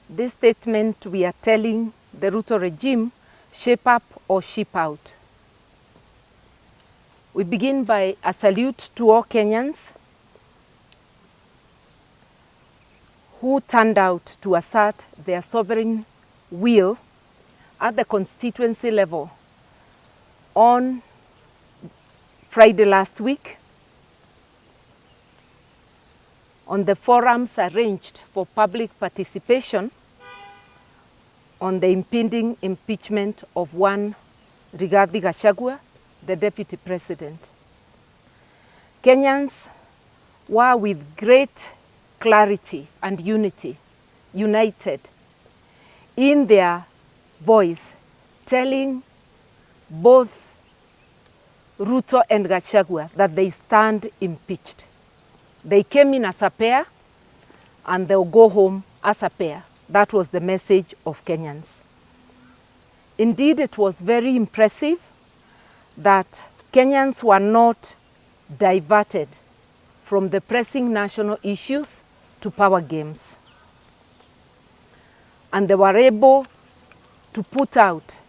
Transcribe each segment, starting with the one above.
This statement we are telling the Ruto regime, shape up or ship out. We begin by a salute to all Kenyans who turned out to assert their sovereign will at the constituency level on Friday last week on the forums arranged for public participation on the impending impeachment of one Rigathi Gachagua, the Deputy President. Kenyans were with great clarity and unity, united in their voice, telling both Ruto and Gachagua that they stand impeached. They came in as a pair and they'll go home as a pair. That was the message of Kenyans. Indeed, it was very impressive that Kenyans were not diverted from the pressing national issues to power games. And they were able to put out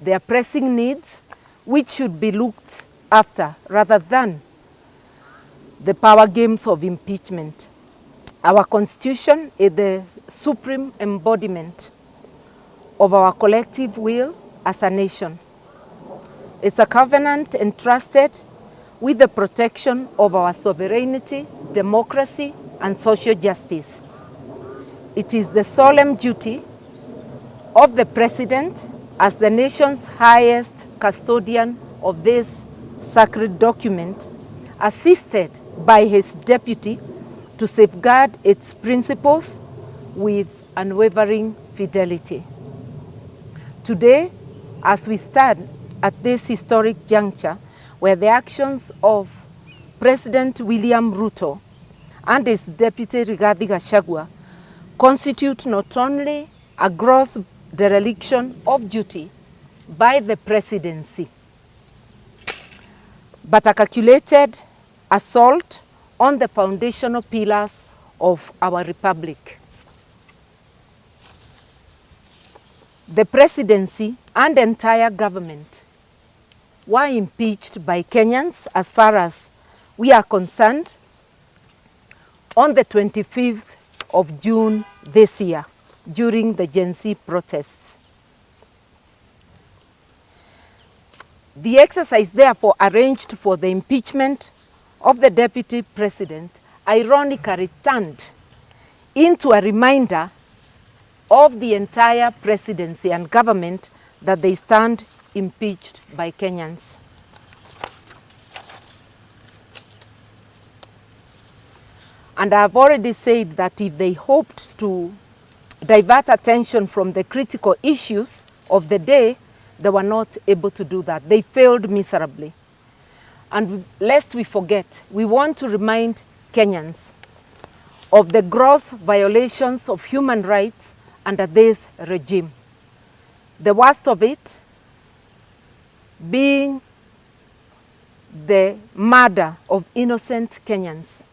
their pressing needs, which should be looked after rather than the power games of impeachment. Our Constitution is the supreme embodiment of our collective will as a nation. It's a covenant entrusted with the protection of our sovereignty, democracy, and social justice. It is the solemn duty of the President as the nation's highest custodian of this sacred document, assisted by his deputy, to safeguard its principles with unwavering fidelity. Today, as we stand at this historic juncture, where the actions of President William Ruto and his Deputy Rigathi Gachagua constitute not only a gross dereliction of duty by the presidency, but a calculated assault on the foundational pillars of our republic. The presidency and entire government were impeached by Kenyans, as far as we are concerned, on the 25th of June this year, during the Gen Z protests. The exercise therefore arranged for the impeachment of the Deputy President ironically turned into a reminder of the entire presidency and government that they stand impeached by Kenyans. And I have already said that if they hoped to divert attention from the critical issues of the day, they were not able to do that. They failed miserably. And lest we forget, we want to remind Kenyans of the gross violations of human rights under this regime. The worst of it being the murder of innocent Kenyans,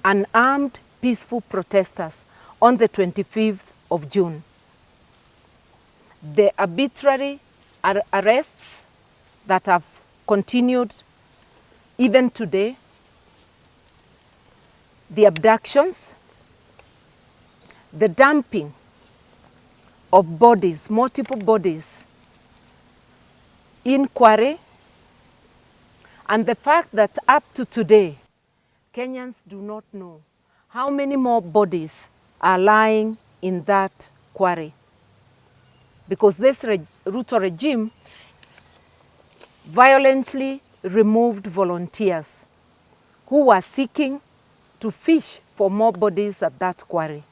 unarmed peaceful protesters on the 25th of June. The arbitrary arrests that have continued even today, the abductions, the dumping of bodies, multiple bodies in Karua, and the fact that up to today, Kenyans do not know how many more bodies are lying in that Karua. Because this Ruto regime violently removed volunteers who were seeking to fish for more bodies at that Karua.